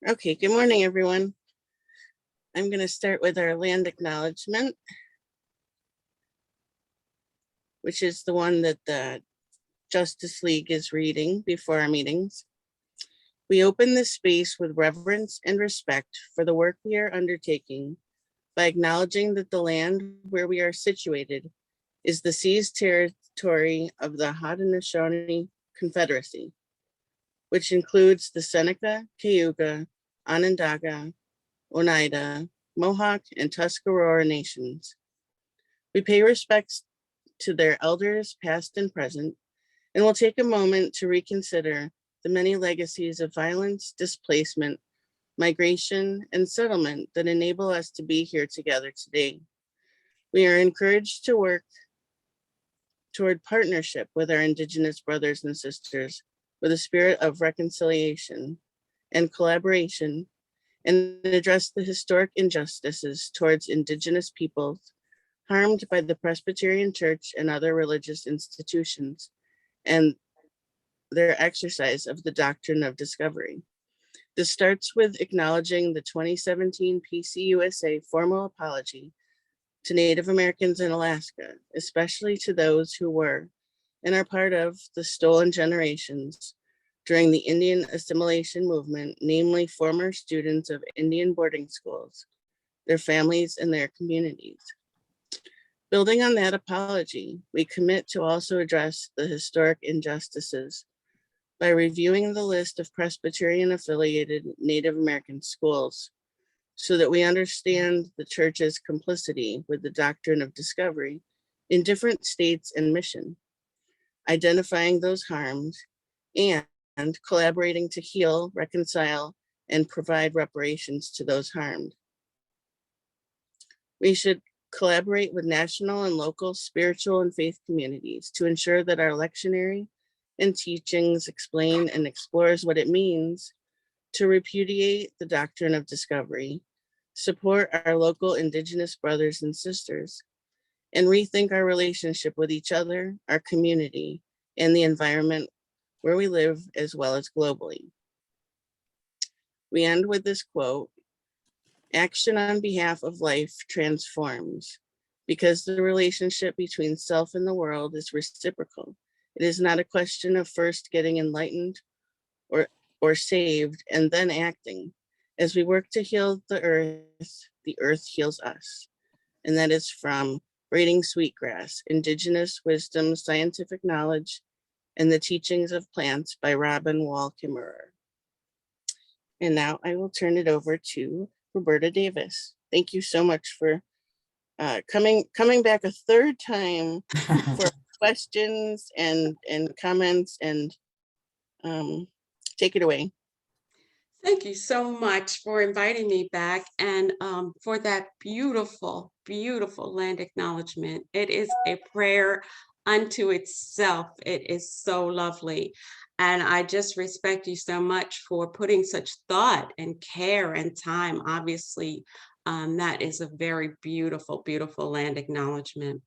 Okay, good morning, everyone. I'm going to start with our land acknowledgement, which is the one that the Justice League is reading before our meetings. We open this space with reverence and respect for the work we are undertaking by acknowledging that the land where we are situated is the seized territory of the Haudenosaunee Confederacy, which includes the Seneca, Cayuga, Onondaga, Oneida, Mohawk, and Tuscarora nations. We pay respects to their elders, past and present, and will take a moment to reconsider the many legacies of violence, displacement, migration, and settlement that enable us to be here together today. We are encouraged to work toward partnership with our Indigenous brothers and sisters with a spirit of reconciliation and collaboration, and address the historic injustices towards Indigenous peoples harmed by the Presbyterian Church and other religious institutions, and their exercise of the doctrine of discovery. This starts with acknowledging the 2017 PCUSA formal apology to Native Americans in Alaska, especially to those who were and are part of the stolen generations during the Indian assimilation movement, namely former students of Indian boarding schools, their families, and their communities. Building on that apology, we commit to also address the historic injustices by reviewing the list of Presbyterian-affiliated Native American schools so that we understand the church's complicity with the doctrine of discovery in different states and mission, identifying those harms, and collaborating to heal, reconcile, and provide reparations to those harmed. We should collaborate with national and local spiritual and faith communities to ensure that our lectionary and teachings explain and explores what it means to repudiate the doctrine of discovery, support our local Indigenous brothers and sisters, and rethink our relationship with each other, our community, and the environment where we live, as well as globally. We end with this quote: "Action on behalf of life transforms, because the relationship between self and the world is reciprocal. It is not a question of first getting enlightened or saved and then acting. As we work to heal the earth heals us." And that is from Braiding Sweetgrass, Indigenous Wisdom, Scientific Knowledge, and the Teachings of Plants by Robin Wall Kimmerer. And now I will turn it over to Roberta Davis. Thank you so much for coming back a third time for questions and comments, and take it away. Thank you so much for inviting me back, and for that beautiful, beautiful land acknowledgement. It is a prayer unto itself. It is so lovely. And I just respect you so much for putting such thought and care and time. Obviously, that is a very beautiful, beautiful land acknowledgement.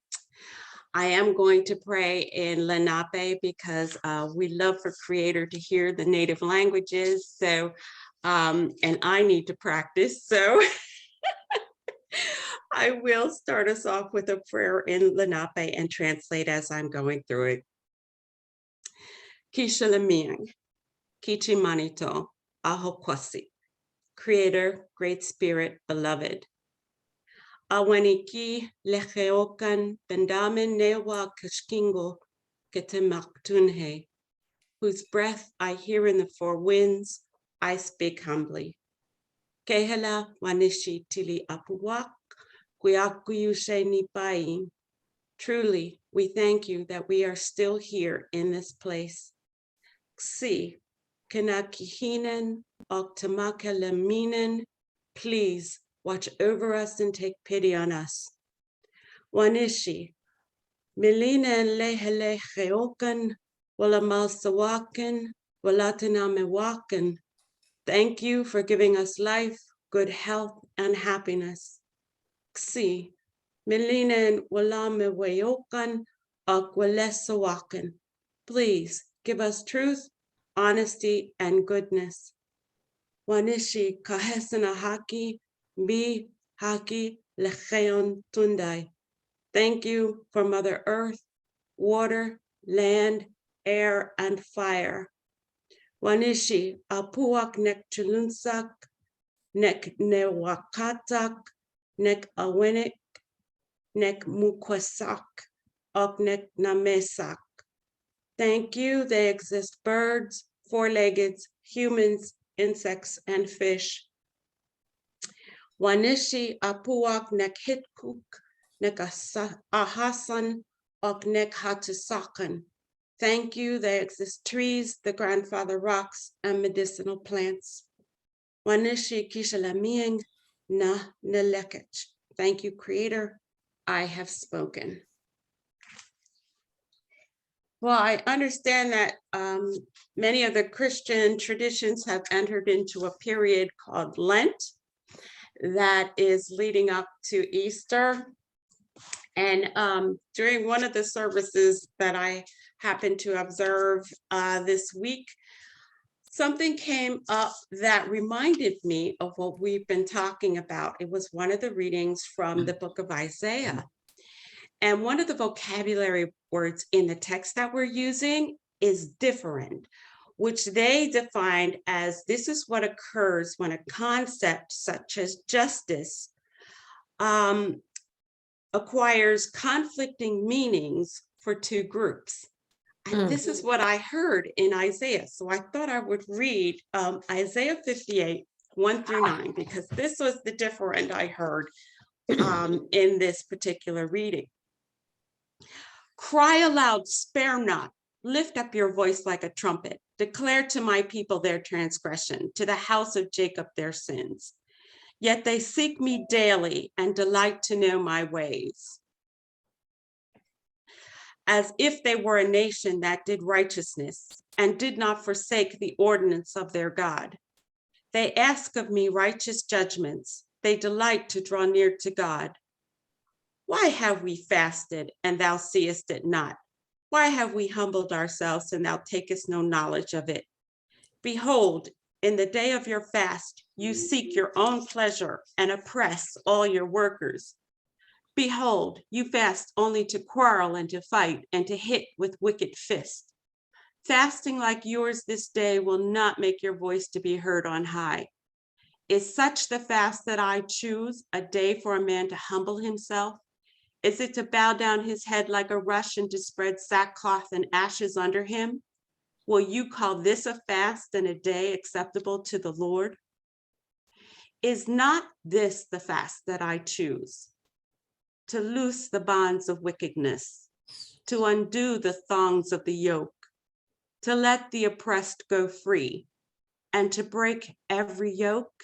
I am going to pray in Lenape because we love for Creator to hear the native languages. So, and I need to practice. So I will start us off with a prayer in Lenape and translate as I'm going through it. Kishalamiang, Kichimanito, Ahokwasi, Creator, Great Spirit, Beloved. Awaniki lecheokan bendamen newa kishkingo ketemaktunhe, whose breath I hear in the four winds, I speak humbly. Kehela wanishi tili apuwak, guiakuyushe nipaing. Truly, we thank you that we are still here in this place. Ksi, kenakihinen, oktamakaleminen, please watch over us and take pity on us. Wanishi, milinen lehele geokan, walamalsawakan, walatanamewakan. Thank you for giving us life, good health, and happiness. Ksi, milinen walamewayokan, akwalesawakan. Please give us truth, honesty, and goodness. Wanishi kahesana haki bi haki lecheon tundai. Thank you for Mother Earth, water, land, air, and fire. Wanishi apuak nek chulunsak, nek newakatak, nek awenek, nek mukwasak, ok nek namesak. Thank you, they exist birds, four-legged, humans, insects, and fish. Wanishi apuak nek hitkuk, nek ahasan, ok nek hatusakan. Thank you, they exist trees, the grandfather rocks, and medicinal plants. Wanishi kishalamiang na nelekech. Thank you, Creator, I have spoken. Well, I understand that many of the Christian traditions have entered into a period called Lent that is leading up to Easter. And during one of the services that I happened to observe this week, something came up that reminded me of what we've been talking about. It was one of the readings from the book of Isaiah. And one of the vocabulary words in the text that we're using is different, which they defined as this is what occurs when a concept such as justice acquires conflicting meanings for two groups. And this is what I heard in Isaiah. So I thought I would read Isaiah 58, 1-9, because this was the different I heard in this particular reading. Cry aloud, spare not, lift up your voice like a trumpet, declare to my people their transgression, to the house of Jacob their sins. Yet they seek me daily and delight to know my ways, as if they were a nation that did righteousness and did not forsake the ordinance of their God. They ask of me righteous judgments. They delight to draw near to God. Why have we fasted and thou seest it not? Why have we humbled ourselves and thou takest no knowledge of it? Behold, in the day of your fast, you seek your own pleasure and oppress all your workers. Behold, you fast only to quarrel and to fight and to hit with wicked fists. Fasting like yours this day will not make your voice to be heard on high. Is such the fast that I choose, a day for a man to humble himself? Is it to bow down his head like a rush and to spread sackcloth and ashes under him? Will you call this a fast and a day acceptable to the Lord? Is not this the fast that I choose? To loose the bonds of wickedness, to undo the thongs of the yoke, to let the oppressed go free, and to break every yoke?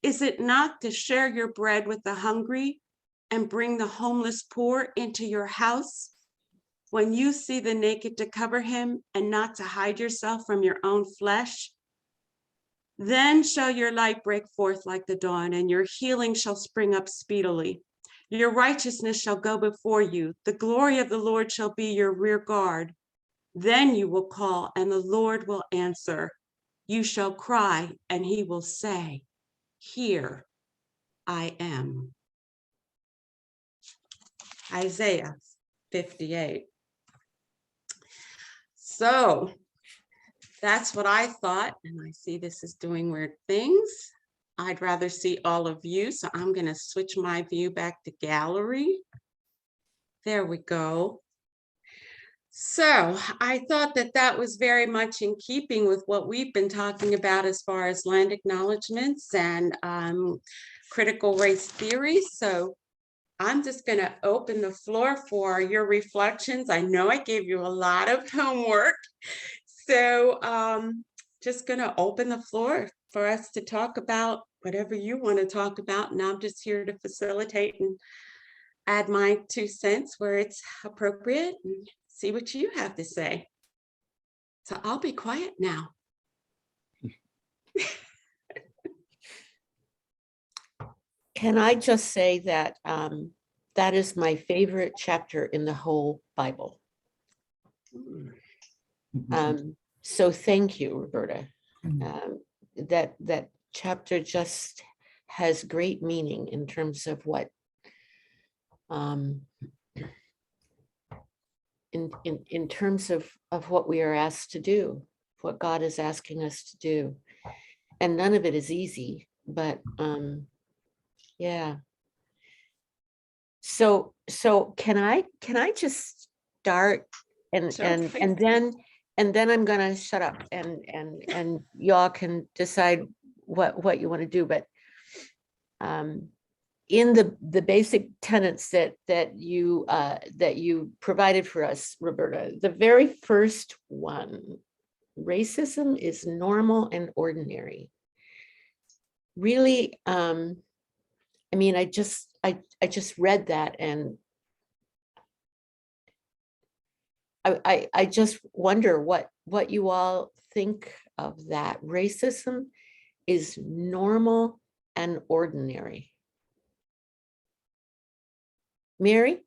Is it not to share your bread with the hungry and bring the homeless poor into your house? When you see the naked, to cover him and not to hide yourself from your own flesh? Then shall your light break forth like the dawn, and your healing shall spring up speedily. Your righteousness shall go before you. The glory of the Lord shall be your rear guard. Then you will call, and the Lord will answer. You shall cry, and he will say, here I am. Isaiah 58. So that's what I thought, and I see this is doing weird things. I'd rather see all of you, so I'm going to switch my view back to gallery. There we go. So I thought that that was very much in keeping with what we've been talking about as far as land acknowledgements and critical race theory. So I'm just going to open the floor for your reflections. I know I gave you a lot of homework, so just going to open the floor for us to talk about whatever you want to talk about. And I'm just here to facilitate and add my 2 cents where it's appropriate and see what you have to say. So I'll be quiet now. Can I just say that that is my favorite chapter in the whole Bible. So thank you, Roberta. That chapter just has great meaning in terms of what in terms of what we are asked to do, what God is asking us to do. And none of it is easy, but yeah. So can I just start and Sure, and please. and then I'm gonna shut up and y'all can decide what you want to do. But in the basic tenets that you provided for us, Roberta, the very first one, racism is normal and ordinary. Really, I mean, I just read that, and I just wonder what you all think of that. Racism is normal and ordinary. Mary?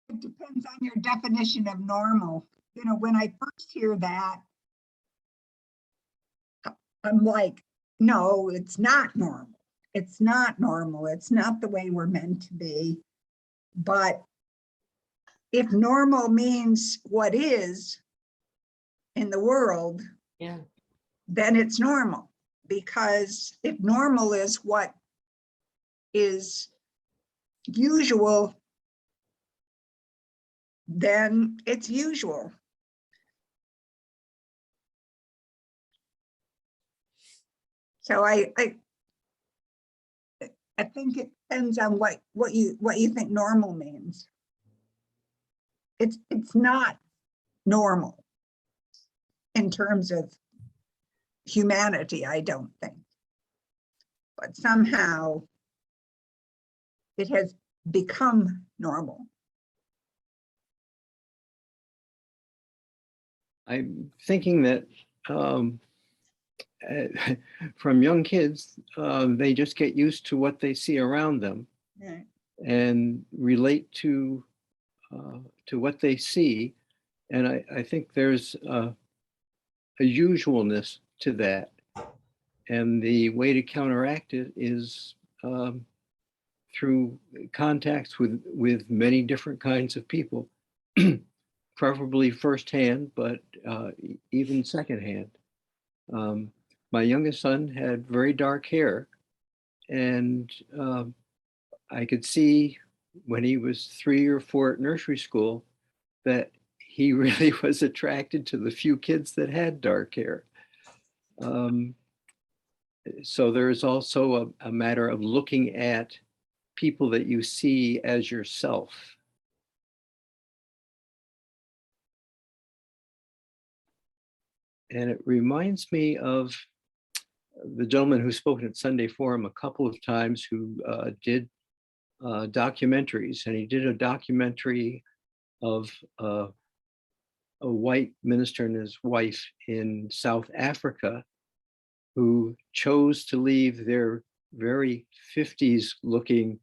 It depends on your definition of normal. You know, when I first hear that, I'm like, no, it's not normal. It's not normal. It's not the way we're meant to be. But if normal means what is in the world, Yeah. then it's normal. Because if normal is what is usual, then it's usual. So I think it depends on what you think normal means. It's not normal in terms of humanity, I don't think. But somehow it has become normal. I'm thinking that from young kids, they just get used to what they see around them Right. and relate to what they see. And I think there's a usualness to that. And the way to counteract it is through contacts with many different kinds of people, preferably firsthand, but even secondhand. My youngest son had very dark hair, and I could see when he was 3 or 4 at nursery school that he really was attracted to the few kids that had dark hair. So there's also a matter of looking at people that you see as yourself. And it reminds me of the gentleman who's spoken at Sunday Forum a couple of times, who did documentaries, and he did a documentary of a white minister and his wife in South Africa who chose to leave their very 50s looking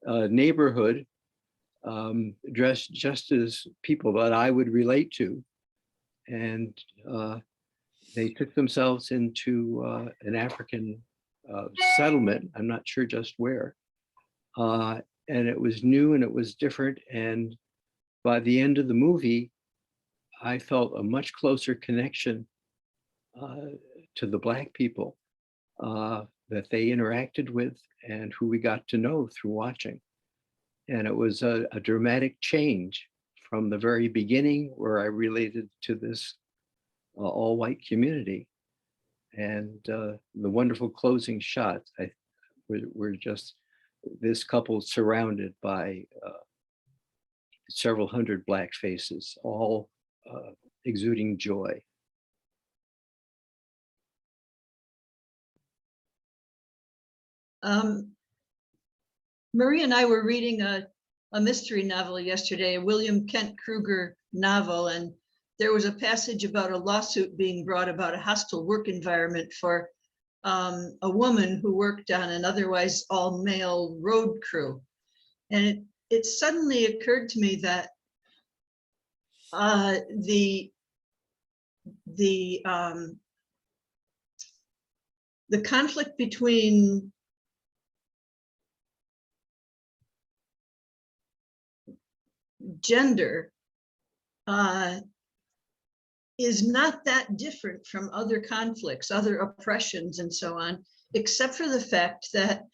neighborhood, dressed just as people that I would relate to. And they took themselves into an African settlement. I'm not sure just where. And it was new and it was different. And by the end of the movie, I felt a much closer connection to the Black people that they interacted with and who we got to know through watching. And it was a dramatic change from the very beginning, where I related to this all-white community. And the wonderful closing shots, were just this couple surrounded by several hundred Black faces, all exuding joy. Marie and I were reading a mystery novel yesterday, a William Kent Kruger novel, and there was a passage about a lawsuit being brought about a hostile work environment for a woman who worked on an otherwise all-male road crew. And it suddenly occurred to me that the the conflict between gender is not that different from other conflicts, other oppressions and so on, except for the fact that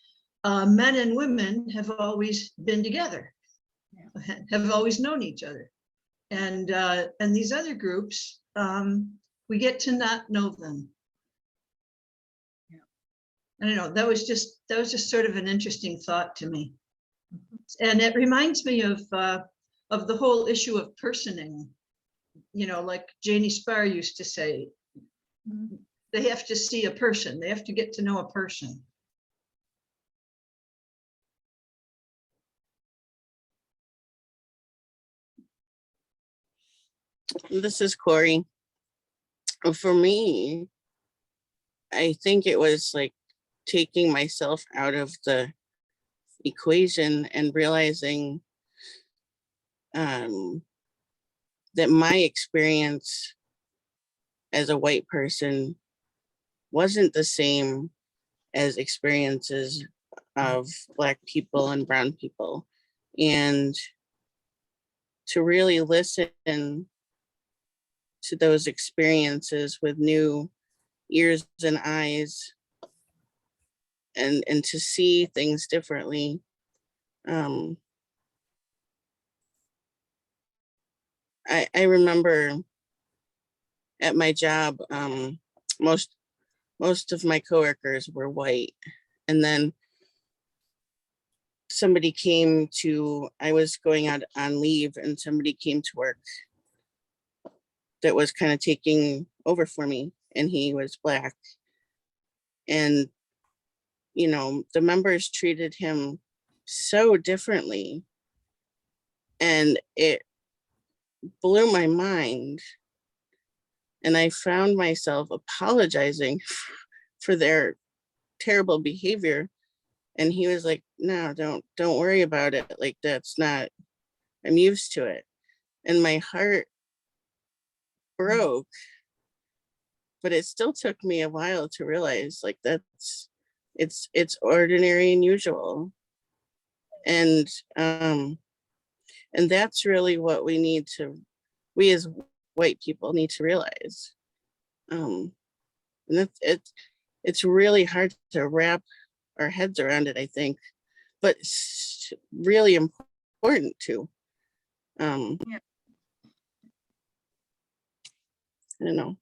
men and women have always been together, have always known each other. And these other groups, we get to not know them. I don't know, that was just sort of an interesting thought to me. And it reminds me of the whole issue of personing. You know, like Janie Spar used to say, they have to see a person, they have to get to know a person. This is Corey. For me, I think it was like taking myself out of the equation and realizing that my experience as a white person wasn't the same as experiences of Black people and brown people. And to really listen to those experiences with new ears and eyes, and to see things differently. I remember at my job, most of my coworkers were white, and then I was going out on leave, and somebody came to work that was kind of taking over for me, and he was Black. And, you know, the members treated him so differently, and it blew my mind. And I found myself apologizing for their terrible behavior. And he was like, no, don't worry about it. Like, that's not, I'm used to it. And my heart broke, but it still took me a while to realize, like, it's ordinary and usual. And that's really what we as white people need to realize. And it's really hard to wrap our heads around it, I think, but it's really important too. I don't know.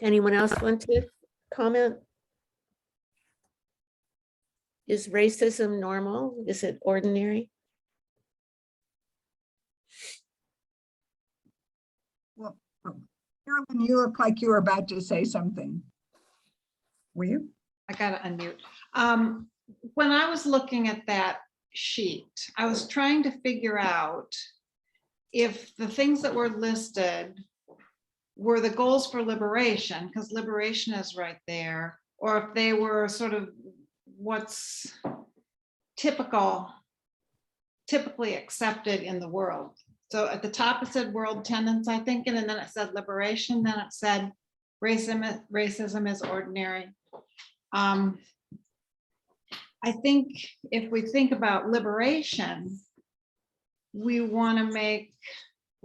Anyone else want to comment? Is racism normal? Is it ordinary? Well, Carolyn, you look like you were about to say something. Were you? I gotta unmute. When I was looking at that sheet, I was trying to figure out if the things that were listed were the goals for liberation, because liberation is right there, or if they were sort of what's typically accepted in the world. So at the top it said world tenets, I think, and then it said liberation, then it said racism is ordinary. I think if we think about liberation, we want to make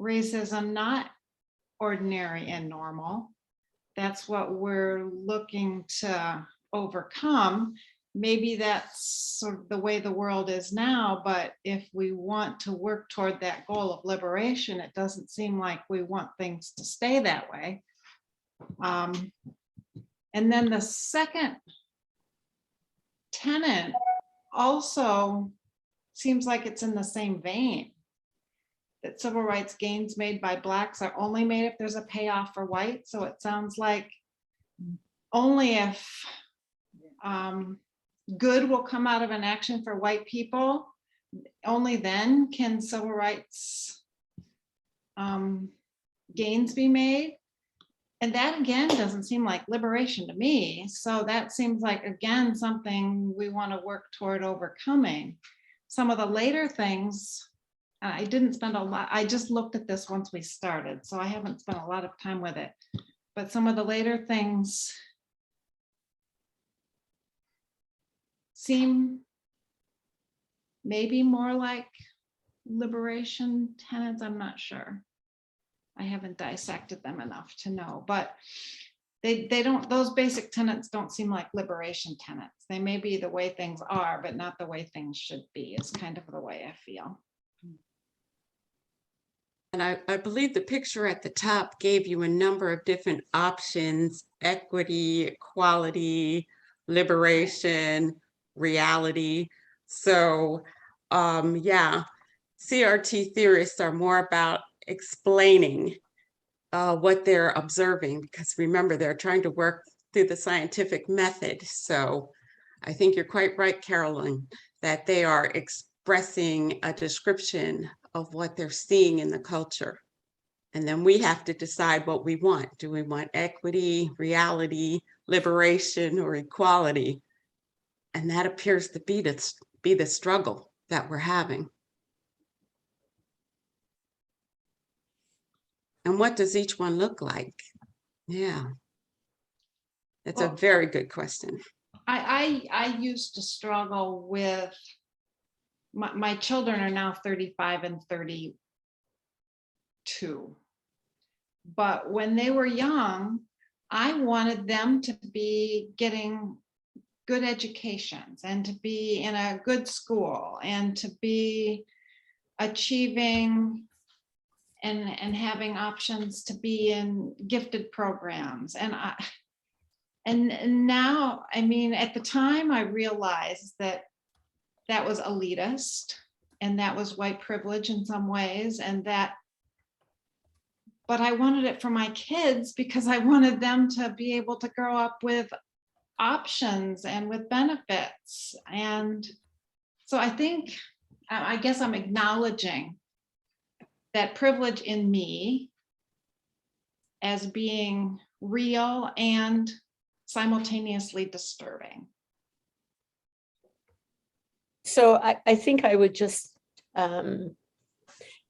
racism not ordinary and normal. That's what we're looking to overcome. Maybe that's sort of the way the world is now, but if we want to work toward that goal of liberation, it doesn't seem like we want things to stay that way. And then the second tenet also seems like it's in the same vein, that civil rights gains made by Blacks are only made if there's a payoff for whites. So it sounds like only if good will come out of an action for white people, only then can civil rights gains be made. And that again doesn't seem like liberation to me. So that seems like, again, something we want to work toward overcoming. Some of the later things, I didn't spend a lot, I just looked at this once we started, so I haven't spent a lot of time with it. But some of the later things seem maybe more like liberation tenets. I'm not sure. I haven't dissected them enough to know, but they don't, those basic tenets don't seem like liberation tenets. They may be the way things are, but not the way things should be, is kind of the way I feel. And I believe the picture at the top gave you a number of different options: equity, equality, liberation, reality. So yeah, CRT theorists are more about explaining what they're observing, because remember, they're trying to work through the scientific method. So I think you're quite right, Carolyn, that they are expressing a description of what they're seeing in the culture. And then we have to decide what we want. Do we want equity, reality, liberation, or equality? And that appears to be the struggle that we're having. And what does each one look like? Yeah, that's a Well, very good question. I used to struggle with, my children are now 35 and 32. But when they were young, I wanted them to be getting good educations and to be in a good school and to be achieving and having options to be in gifted programs. And now, I mean, at the time I realized that that was elitist and that was white privilege in some ways, and that, but I wanted it for my kids because I wanted them to be able to grow up with options and with benefits. And so I think, I guess I'm acknowledging that privilege in me as being real and simultaneously disturbing. So I think I would just, an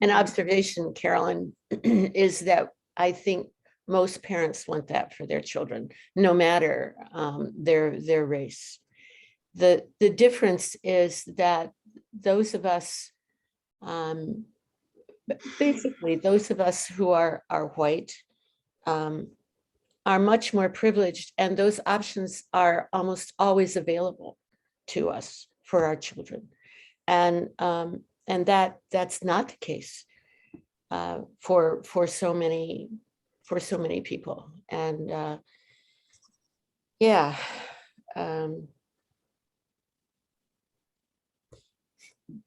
observation, Carolyn, is that I think most parents want that for their children, no matter their race. The difference is that those of us, basically those of us who are white, are much more privileged, and those options are almost always available to us for our children. And that's not the case for so many people. And yeah,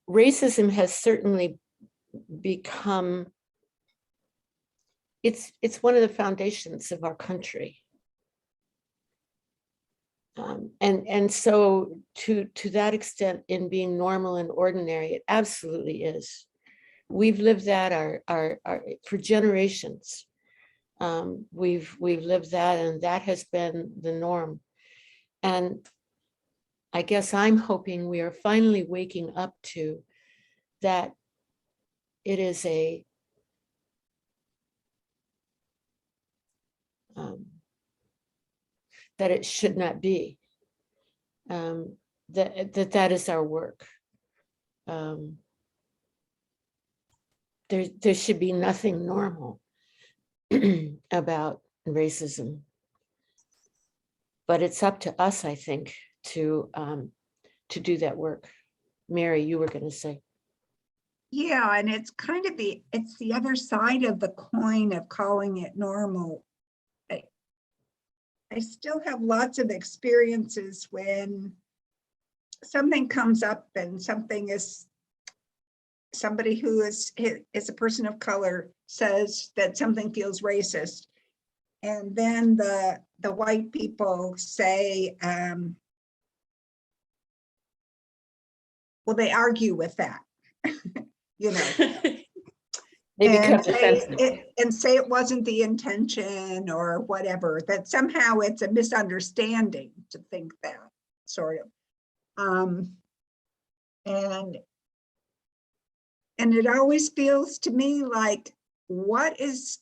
racism has certainly become, it's one of the foundations of our country. And so to that extent, in being normal and ordinary, it absolutely is. We've lived that our for generations. We've lived that, and that has been the norm. And I guess I'm hoping we are finally waking up to that. It is a that it should not be. That is our work. There should be nothing normal about racism, but it's up to us, I think, to do that work. Mary, you were going to say. Yeah, and it's kind of it's the other side of the coin of calling it normal. I still have lots of experiences when something comes up and somebody who is a person of color says that something feels racist. And then the white people say, well, they argue with that, you know. They become and say defensive. it wasn't the intention or whatever, that somehow it's a misunderstanding to think that, sort of. And it always feels to me like, what is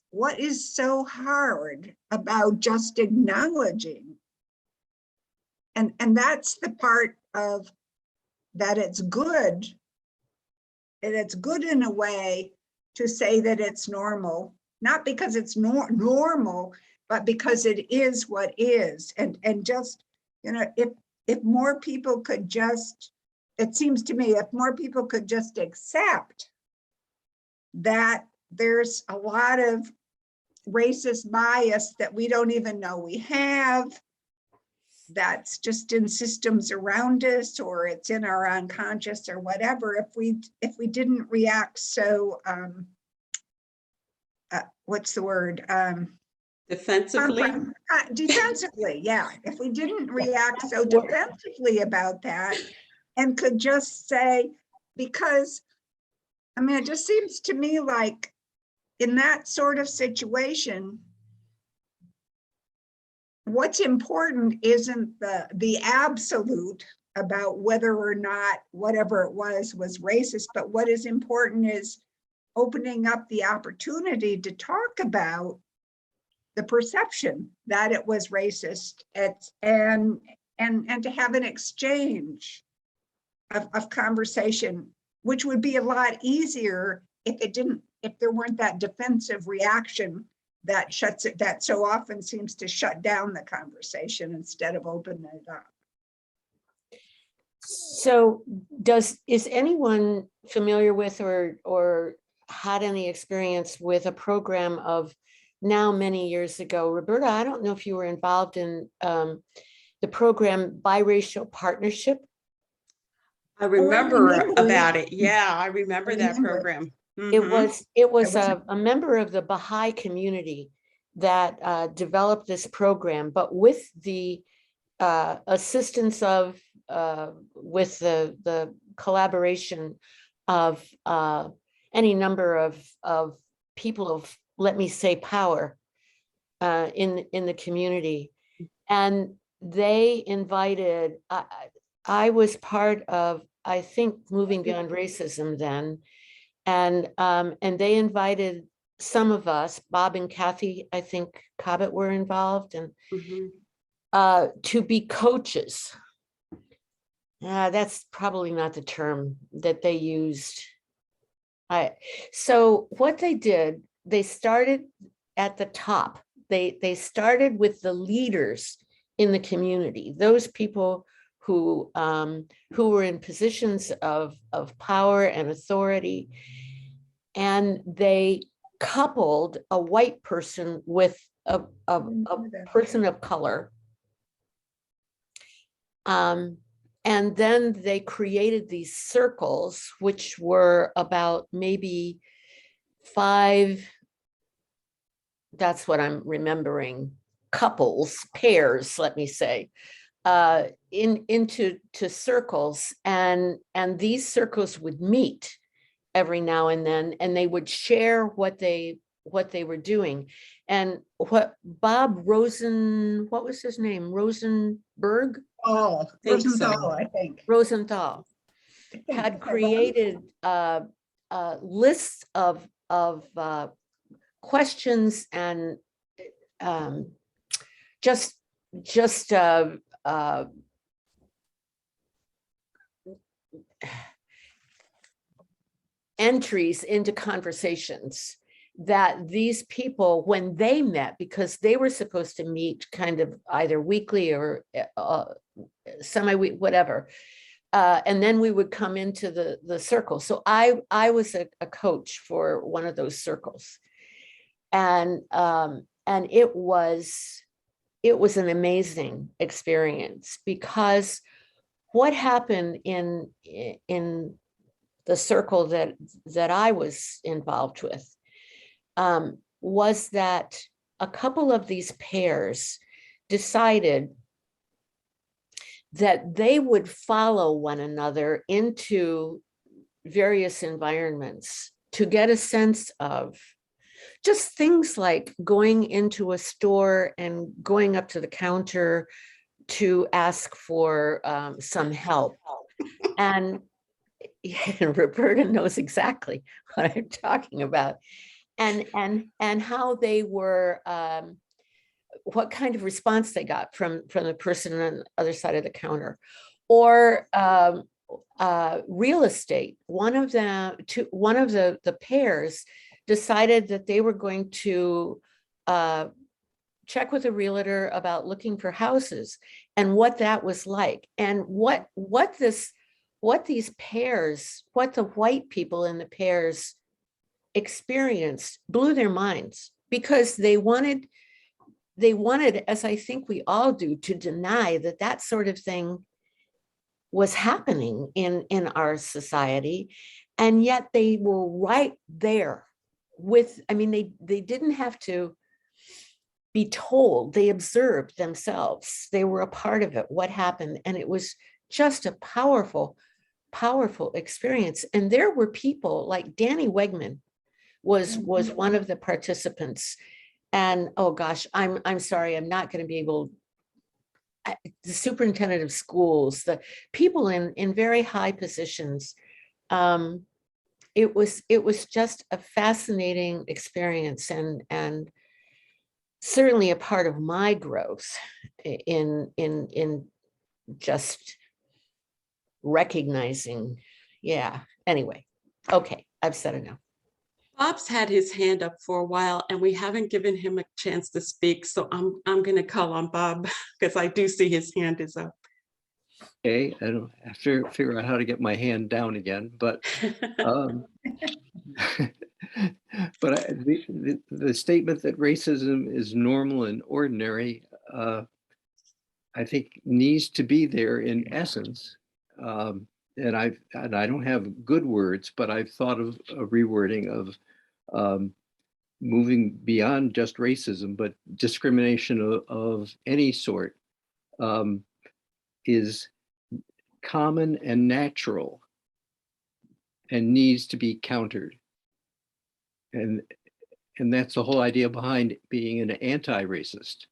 so hard about just acknowledging? And that's the part of that it's good. And it's good in a way to say that it's normal, not because it's normal, but because it is what is. And just, you know, if more people could just, it seems to me, if more people could just accept that there's a lot of racist bias that we don't even know we have, that's just in systems around us, or it's in our unconscious or whatever, if we didn't react so what's the word, Defensively. defensively, yeah, if we didn't react so defensively about that and could just say, because I mean, it just seems to me like in that sort of situation, what's important isn't the absolute about whether or not whatever it was racist, but what is important is opening up the opportunity to talk about the perception that it was racist, and to have an exchange of conversation, which would be a lot easier if there weren't that defensive reaction that that so often seems to shut down the conversation instead of opening it up. So is anyone familiar with or had any experience with a program of now many years ago? Roberta, I don't know if you were involved in the program Biracial Partnership. I remember remember about it. it. Yeah, I remember that remember it. program. It Mhm. was a member of the Baha'i community that developed this program, but with the assistance of with the collaboration of any number of people of, let me say, power in the community. And they invited, I was part of, I think, Moving Beyond Racism then, and they invited some of us, Bob and Kathy, I think Cobbett were involved, and Mhm. to be coaches. That's probably not the term that they used. So what they did, they started at the top. They started with the leaders in the community, those people who were in positions of power and authority, and they coupled a white person with a person of color. And then they created these circles, which were about maybe 5, that's what I'm remembering, couples, pairs, let me say, into circles. And these circles would meet every now and then, and they would share what they were doing. And what Bob Rosen, what was his name? Rosenberg? Oh, Think so. Rosenthal, I think. Rosenthal had created lists of questions and just entries into conversations that these people, when they met, because they were supposed to meet kind of either weekly or semi-week, whatever, and then we would come into the circle. So I was a coach for one of those circles, and it was an amazing experience, because what happened in the circle that I was involved with was that a couple of these pairs decided that they would follow one another into various environments to get a sense of just things like going into a store and going up to the counter to ask for some help. And Roberta knows exactly what I'm talking about. And how they were, what kind of response they got from the person on the other side of the counter. Or real estate. One of the pairs decided that they were going to check with a realtor about looking for houses and what that was like, and what these pairs, what the white people in the pairs experienced blew their minds, because they wanted, as I think we all do, to deny that that sort of thing was happening in our society. And yet they were right there with, I mean, they didn't have to be told, they observed themselves. They were a part of it, what happened. And it was just a powerful, powerful experience. And there were people like Danny Wegman was one of the participants. And oh gosh, I'm sorry, I'm not going to be able, the superintendent of schools, the people in very high positions. It was just a fascinating experience, and certainly a part of my growth in just recognizing. Yeah. Anyway, okay, I've said enough. Bob's had his hand up for a while and we haven't given him a chance to speak. So I'm going to call on Bob because I do see his hand is up. Okay, I don't have to figure out how to get my hand down again, but but the statement that racism is normal and ordinary, I think needs to be there in essence. And I don't have good words, but I've thought of a rewording of moving beyond just racism, but discrimination of any sort is common and natural and needs to be countered. And that's the whole idea behind being an anti-racist,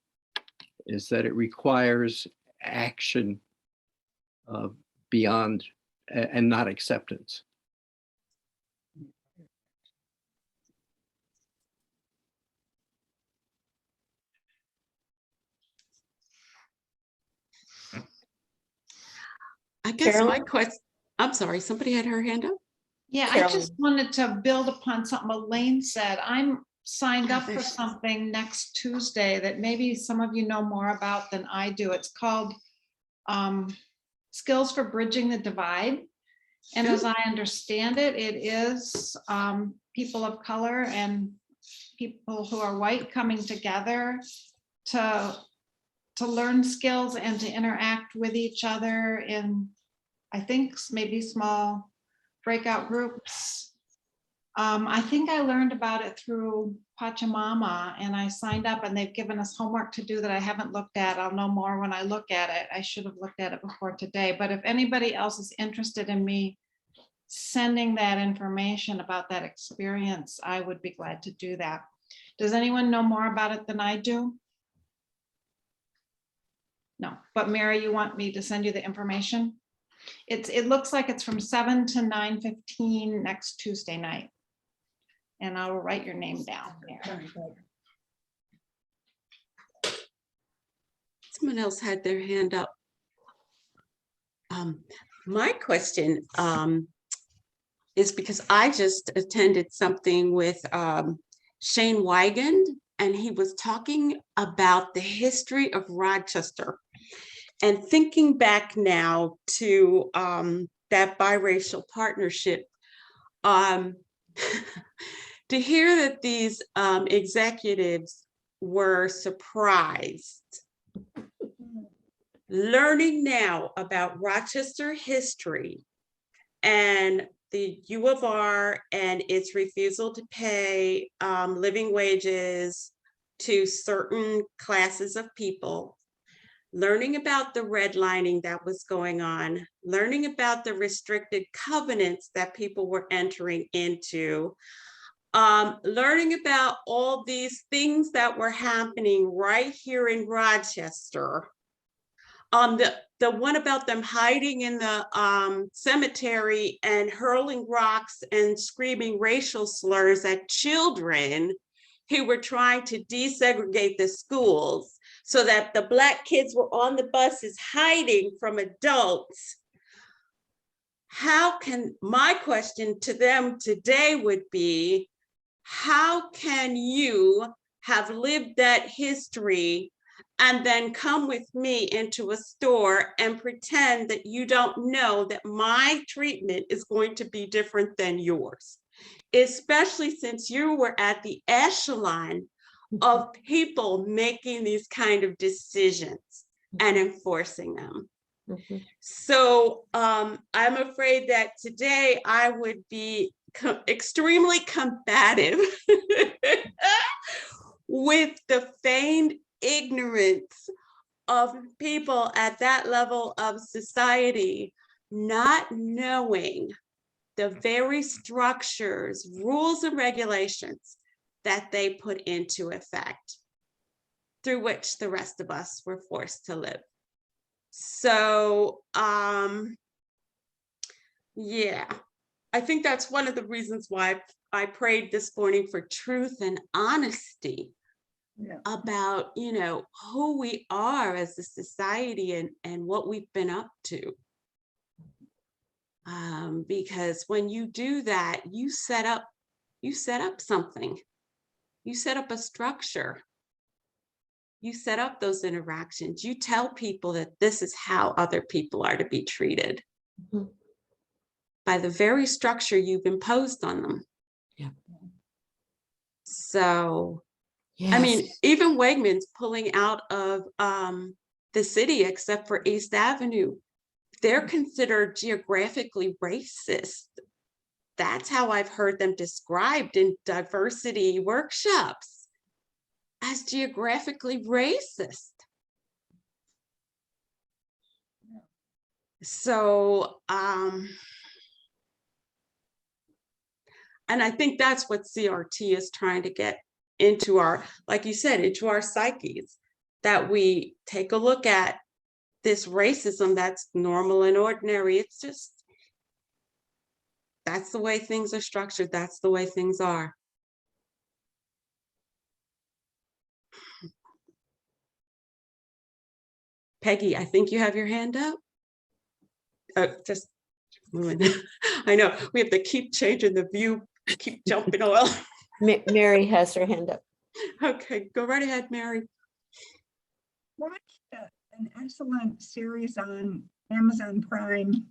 is that it requires action beyond and not acceptance. I guess my Carolyn? question, I'm sorry, somebody had her hand up? Yeah, I just wanted to build upon something Elaine said. I'm signed up for something next Tuesday that maybe some of you know more about than I do. It's called Skills for Bridging the Divide. And as I understand it, it is people of color and people who are white coming together to learn skills and to interact with each other in, I think, maybe small breakout groups. I think I learned about it through Pachamama, and I signed up, and they've given us homework to do that I haven't looked at. I'll know more when I look at it. I should have looked at it before today, but if anybody else is interested in me sending that information about that experience, I would be glad to do that. Does anyone know more about it than I do? No, but Mary, you want me to send you the information? It looks like it's from 7 to 9:15 next Tuesday night. And I will write your name down there. Someone else had their hand up. My question is because I just attended something with Shane Wigand, and he was talking about the history of Rochester. And thinking back now to that biracial partnership, to hear that these executives were surprised, learning now about Rochester history and the U of R and its refusal to pay living wages to certain classes of people, learning about the redlining that was going on, learning about the restricted covenants that people were entering into, learning about all these things that were happening right here in Rochester. The one about them hiding in the cemetery and hurling rocks and screaming racial slurs at children who were trying to desegregate the schools so that the Black kids were on the buses hiding from adults. My question to them today would be, how can you have lived that history and then come with me into a store and pretend that you don't know that my treatment is going to be different than yours, especially since you were at the echelon of people making these kind of decisions and enforcing them. Mhm. So I'm afraid that today I would be extremely combative with the feigned ignorance of people at that level of society, not knowing the very structures, rules, and regulations that they put into effect, through which the rest of us were forced to live. So, yeah, I think that's one of the reasons why I prayed this morning for truth and honesty about, who we are as a society and what we've been up to. Because when you do that, you set up something. You set up a structure. You set up those interactions. You tell people that this is how other people are to be treated. Mhm. By the very structure you've imposed on them. Yeah. So, Yes. I mean, even Wegmans pulling out of the city, except for East Avenue, they're considered geographically racist. That's how I've heard them described in diversity workshops, as geographically racist. So, and I think that's what CRT is trying to get into our, like you said, into our psyches, that we take a look at this racism that's normal and ordinary. It's just, that's the way things are structured. That's the way things are. Peggy, I think you have your hand up. Just moving. I know we have to keep changing the view, keep jumping oil. Mary has her hand up. Okay, go right ahead, Mary. Watched an excellent series on Amazon Prime.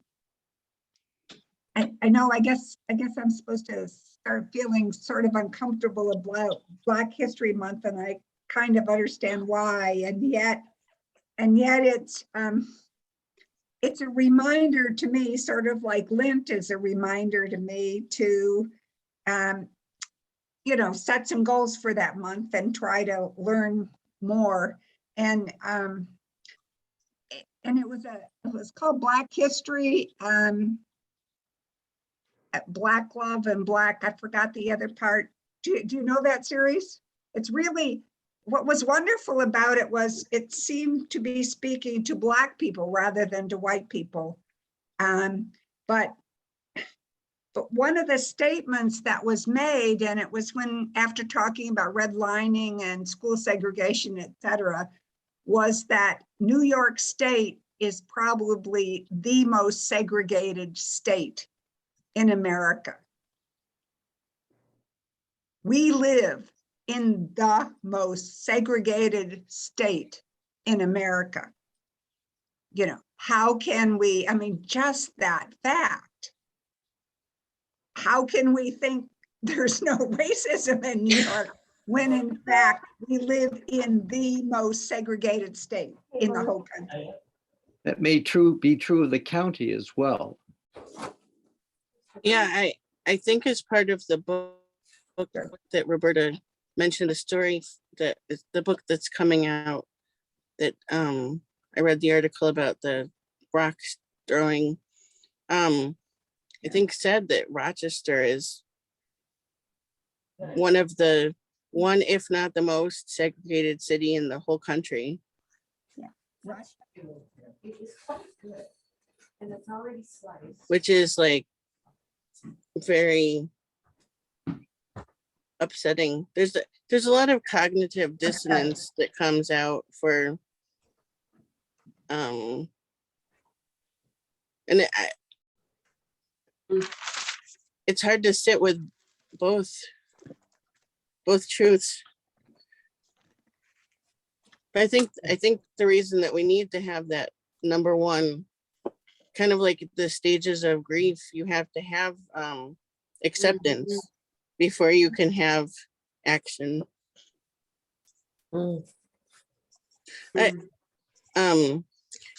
I know, I guess I'm supposed to start feeling sort of uncomfortable about Black History Month, and I kind of understand why, and yet it's a reminder to me, sort of like Lent is a reminder to me to set some goals for that month and try to learn more. And it was called Black History, Black Love and Black, I forgot the other part. Do you know that series? It's really, what was wonderful about it was it seemed to be speaking to Black people rather than to white people. But one of the statements that was made, and it was after talking about redlining and school segregation, et cetera, was that New York State is probably the most segregated state in America. We live in the most segregated state in America. How can we, just that fact, how can we think there's no racism in New York when in fact we live in the most segregated state in the whole country? That may be true of the county as well. Yeah, I think as part of the book that Roberta mentioned, the story that is the book that's coming out, that I read the article about the rocks throwing. I think said that Rochester is one, if not the most segregated city in the whole country. Right. And it's already sliced. Which is like very upsetting. There's a lot of cognitive dissonance that comes out for and it's hard to sit with both truths. But I think the reason that we need to have that number one, kind of like the stages of grief, you have to have acceptance before you can have action. Mm.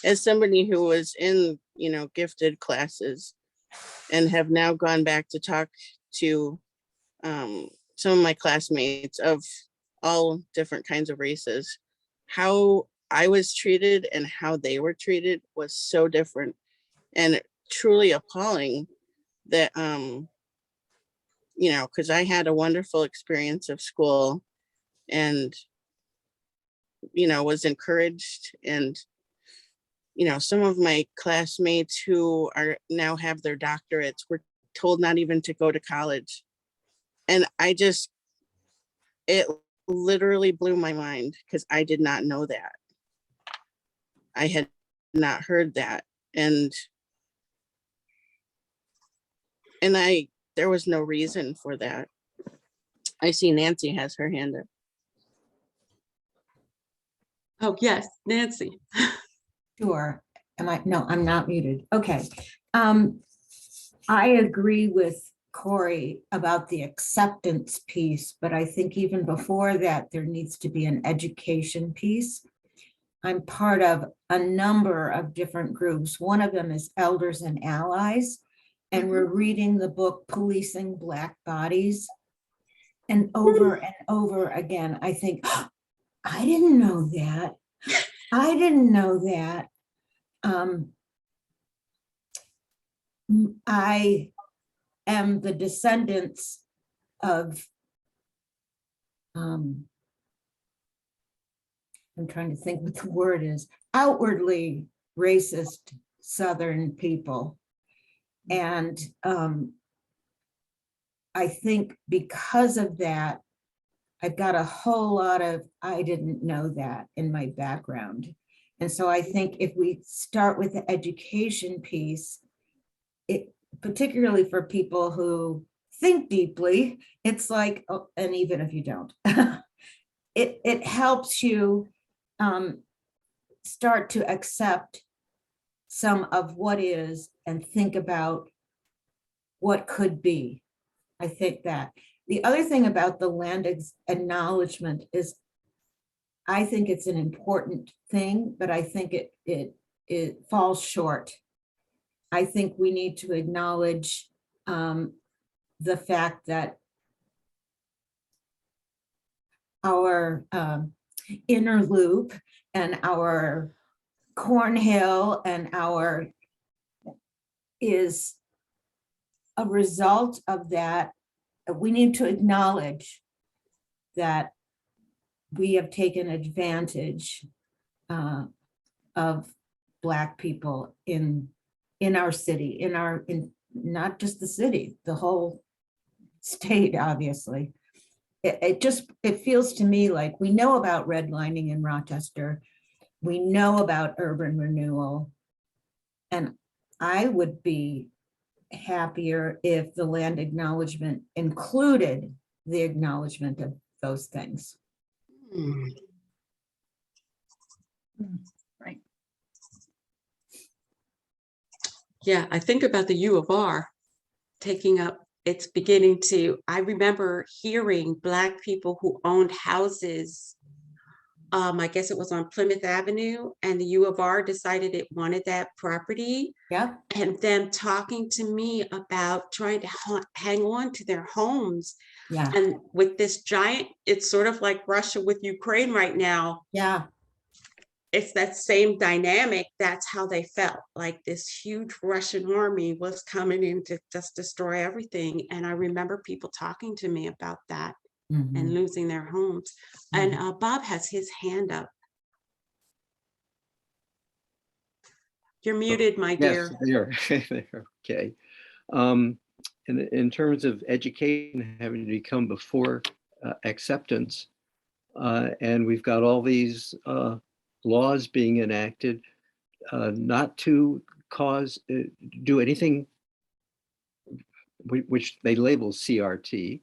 As somebody who was in, gifted classes and have now gone back to talk to some of my classmates of all different kinds of races, how I was treated and how they were treated was so different and truly appalling that, because I had a wonderful experience of school and, was encouraged. And, some of my classmates who are now have their doctorates were told not even to go to college. And it literally blew my mind because I did not know that. I had not heard that. And there was no reason for that. I see Nancy has her hand up. Oh, yes, Nancy. Sure. No, I'm not muted. Okay. I agree with Corey about the acceptance piece, but I think even before that, there needs to be an education piece. I'm part of a number of different groups. One of them is Elders and Allies, and we're reading the book Policing Black Bodies. And over again, I think, oh, I didn't know that. I didn't know that. I am the descendants of, I'm trying to think what the word is, outwardly racist Southern people. And I think because of that, I've got a whole lot of, I didn't know that in my background. And so I think if we start with the education piece, it particularly for people who think deeply, it's like, oh, and even if you don't, it helps you start to accept some of what is and think about what could be. I think that. The other thing about the land acknowledgement is I think it's an important thing, but I think it falls short. I think we need to acknowledge the fact that our inner loop and our Cornhill and our is a result of that. We need to acknowledge that we have taken advantage of Black people in our city, in not just the city, the whole state, obviously. It feels to me like we know about redlining in Rochester. We know about urban renewal. And I would be happier if the land acknowledgement included the acknowledgement of those things. Right. Yeah, I think about the U of R taking up, it's beginning to, I remember hearing Black people who owned houses, I guess it was on Plymouth Avenue, and the U of R decided it wanted that property. Yeah. And them talking to me about trying to hang on to their homes. Yeah. And with this giant, it's sort of like Russia with Ukraine right now. Yeah. it's that same dynamic. That's how they felt, like this huge Russian army was coming in to just destroy everything. And I remember people talking to me about that and losing their homes. And Bob has his hand up. You're muted, my Yes, dear. there. Okay. In terms of education having to become before acceptance, and we've got all these laws being enacted not to do anything which they label CRT,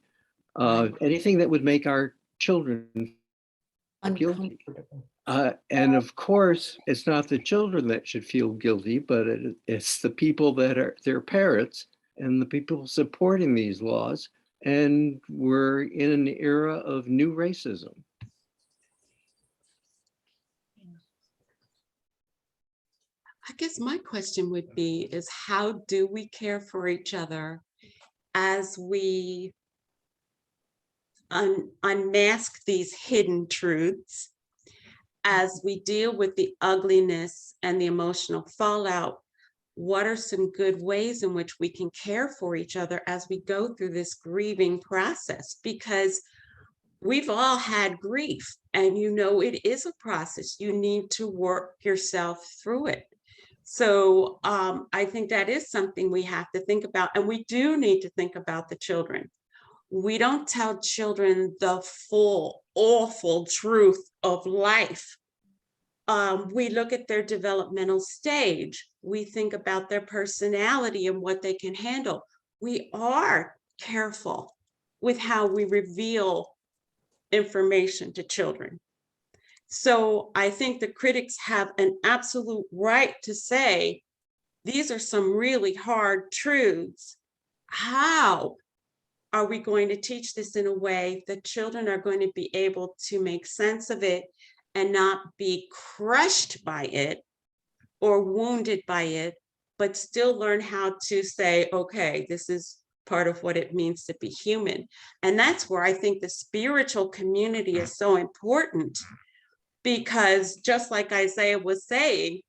anything that would make our children guilty. Uncomfortable. And of course, it's not the children that should feel guilty, but it's the people that are their parents and the people supporting these laws. And we're in an era of new racism. I guess my question would be is how do we care for each other as we unmask these hidden truths, as we deal with the ugliness and the emotional fallout? What are some good ways in which we can care for each other as we go through this grieving process? Because we've all had grief, and it is a process. You need to work yourself through it. So I think that is something we have to think about, and we do need to think about the children. We don't tell children the full, awful truth of life. We look at their developmental stage. We think about their personality and what they can handle. We are careful with how we reveal information to children. So I think the critics have an absolute right to say, these are some really hard truths. How are we going to teach this in a way that children are going to be able to make sense of it and not be crushed by it or wounded by it, but still learn how to say, okay, this is part of what it means to be human? And that's where I think the spiritual community is so important, because just like Isaiah was saying,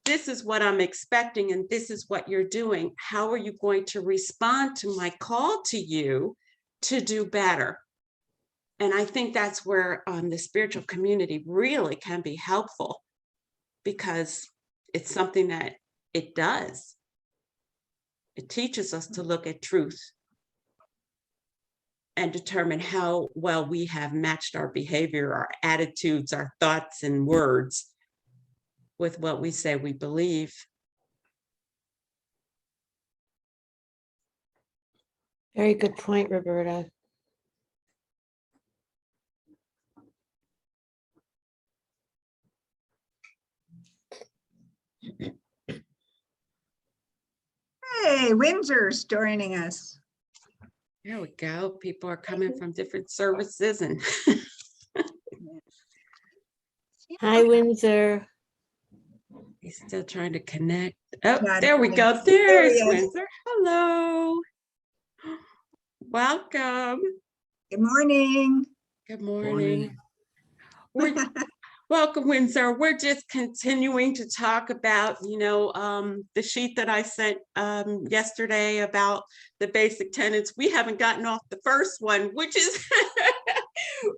this is what I'm expecting and this is what you're doing. How are you going to respond to my call to you to do better? And I think that's where the spiritual community really can be helpful, because it's something that it does. It teaches us to look at truth and determine how well we have matched our behavior, our attitudes, our thoughts and words with what we say we believe. Very good point, Roberta. Hey, Windsor's joining us. There we go. People are coming from different services and Hi, Windsor. he's still trying to connect. Oh, Trying to there we go. connect. There he There's is. Windsor. Hello. Welcome. Good morning. Good morning. Welcome, Windsor. We're just continuing to talk about, the sheet that I sent yesterday about the basic tenets. We haven't gotten off the first one, which is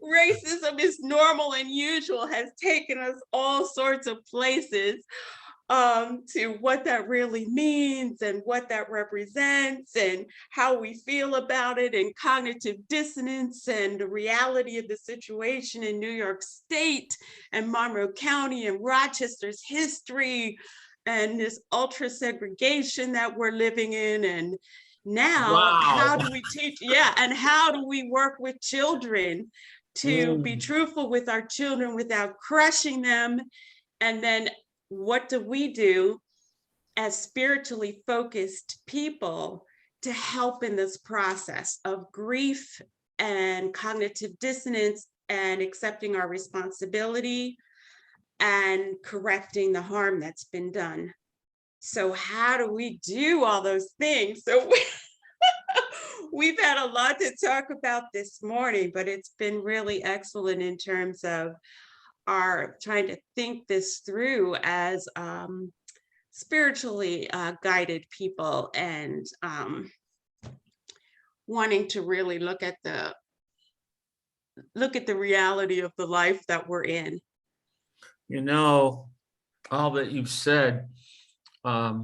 racism is normal and usual, has taken us all sorts of places to what that really means and what that represents and how we feel about it, and cognitive dissonance and the reality of the situation in New York State and Monroe County and Rochester's history and this ultra segregation that we're living in. And now, how do we teach? Yeah, and how do we work with children to be truthful with our children without crushing them? And then what do we do as spiritually focused people to help in this process of grief and cognitive dissonance and accepting our responsibility and correcting the harm that's been done? So how do we do all those things? So we've had a lot to talk about this morning, but it's been really excellent in terms of are trying to think this through as spiritually guided people, and wanting to really look at the reality of the life that we're in. You know, all that you've said, I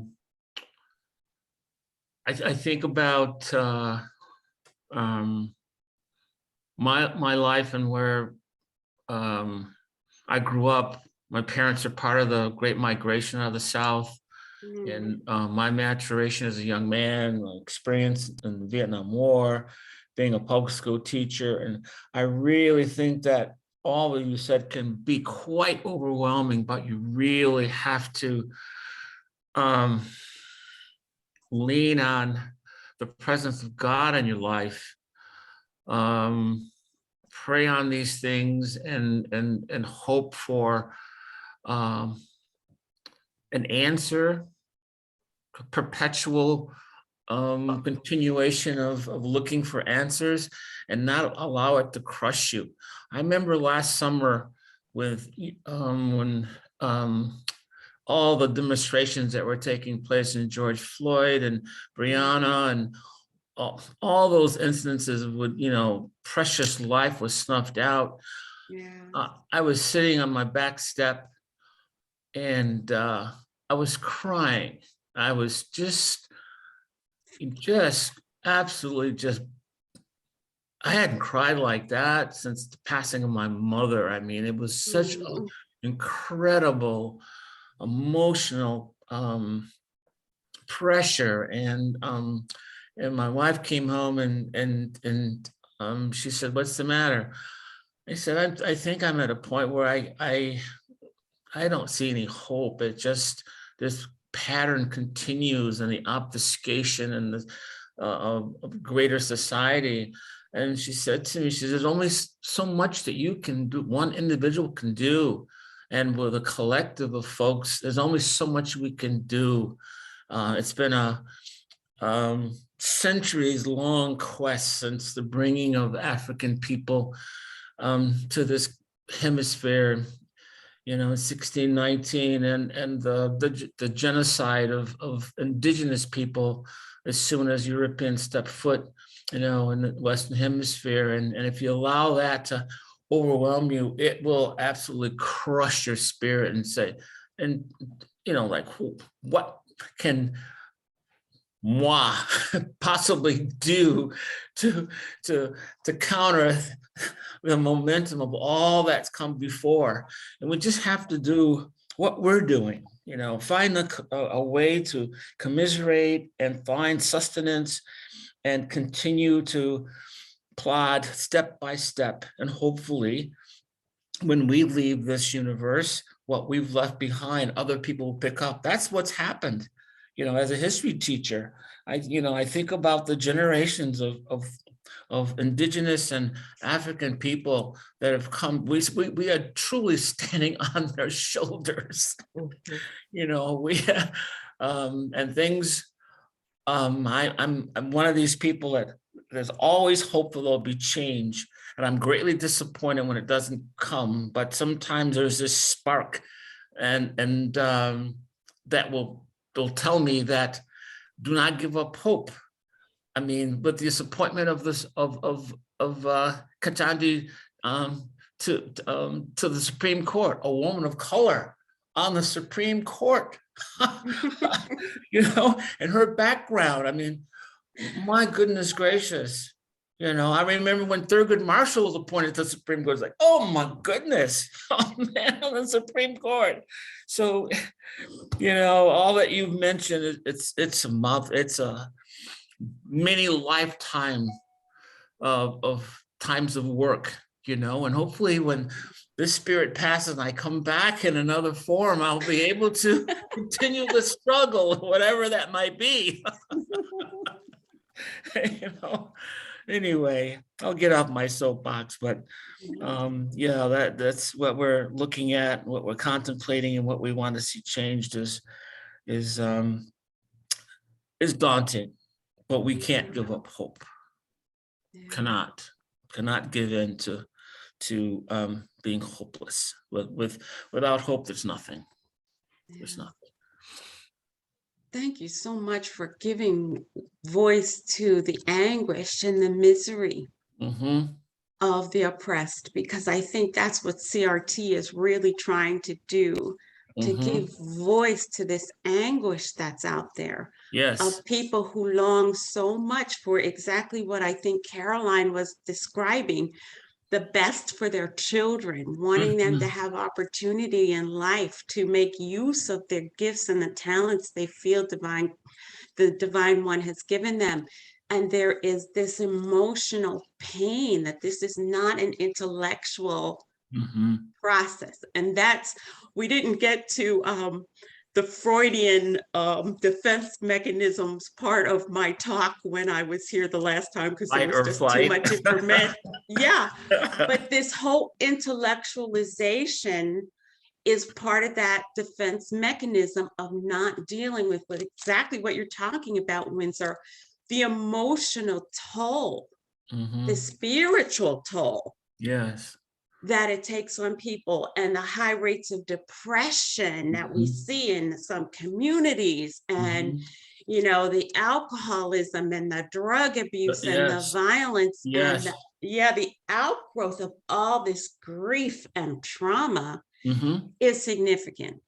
think about my life and where I grew up. My parents are part of the Great Migration out of the South. And my maturation as a young man, my experience in the Vietnam War, being a public school teacher. And I really think that all that you said can be quite overwhelming, but you really have to lean on the presence of God in your life. Pray on these things and hope for an answer, perpetual continuation of looking for answers, and not allow it to crush you. I remember last summer with when all the demonstrations that were taking place in George Floyd and Breonna, and all those instances with, precious life was snuffed out. Yeah. I was sitting on my back step, and I was crying. I was just absolutely I hadn't cried like that since the passing of my mother. I mean, it was such an incredible emotional pressure. And my wife came home and she said, "What's the matter?" I said, I think I'm at a point where I don't see any hope. It just, this pattern continues, and the obfuscation and the of greater society. And she said to me, she says, "There's only so much that you can do, one individual can do. And with a collective of folks, there's only so much we can do." It's been a centuries-long quest since the bringing of African people to this hemisphere, in 1619, and the genocide of indigenous people as soon as Europeans stepped foot, in the Western Hemisphere. And if you allow that to overwhelm you, it will absolutely crush your spirit and say, and like, what can moi possibly do to counter the momentum of all that's come before? And we just have to do what we're doing, find a way to commiserate and find sustenance and continue to plod step by step. And hopefully when we leave this universe, what we've left behind, other people will pick up. That's what's happened. As a history teacher, I think about the generations of indigenous and African people that have come. We are truly standing on their shoulders. And things. I'm one of these people that there's always hope that there'll be change, and I'm greatly disappointed when it doesn't come. But sometimes there's this spark, and that will tell me that do not give up hope. I mean, with the disappointment of this of Ketanji to the Supreme Court, a woman of color on the Supreme Court, and her background. I mean, my goodness gracious. I remember when Thurgood Marshall was appointed to the Supreme Court. It's like, oh my goodness, oh man, on the Supreme Court. So, all that you've mentioned, it's a many lifetime of times of work, and hopefully when this spirit passes and I come back in another form, I'll be able to continue the struggle, whatever that might be. Anyway, I'll get off my soapbox, but that's what we're looking at, what we're contemplating, and what we want to see changed is daunting, but we can't give up hope. Cannot give in to being hopeless. Without hope, there's nothing. There's Yeah. nothing. Thank you so much for giving voice to the anguish and the misery Mm-hmm. of the oppressed, because I think that's what CRT is really trying to do, to Mm-hmm. give voice to this anguish that's out there Yes. of people who long so much for exactly what I think Caroline was describing, the best for their children, wanting them to have opportunity in life to make use of their gifts and the talents they feel the divine one has given them. And there is this emotional pain that this is not an intellectual Mm-hmm. process. And we didn't get to the Freudian defense mechanisms part of my talk when I was here the last time, because there Fight was or just flight. too much information. Yeah, but this whole intellectualization is part of that defense mechanism of not dealing with exactly what you're talking about, Windsor, the emotional toll, Mm-hmm. the spiritual toll Yes. that it takes on people, and the high rates of depression that we see in some communities, and the alcoholism and the drug abuse and the Yes. violence, Yes. and the outgrowth of all this grief and trauma Mm-hmm. is significant.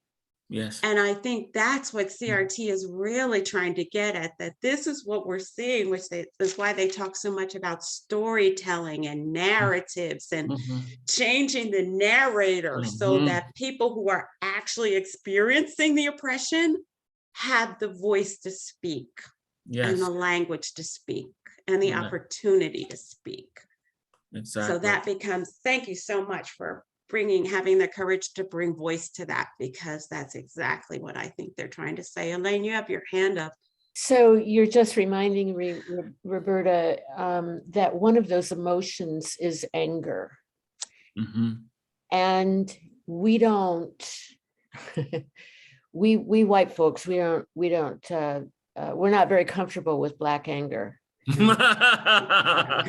Yes. And I think that's what CRT is really trying to get at, that this is what we're seeing, which is why they talk so much about storytelling and narratives and changing the narrator so that people who are actually experiencing the oppression have the voice to speak and the language to speak and the opportunity to speak. Exactly. So that becomes, thank you so much for having the courage to bring voice to that, because that's exactly what I think they're trying to say. Elaine, you have your hand up. So you're just reminding me, Roberta, that one of those emotions is anger. Mm-hmm. And we don't, we white folks, we're not very comfortable with Black anger.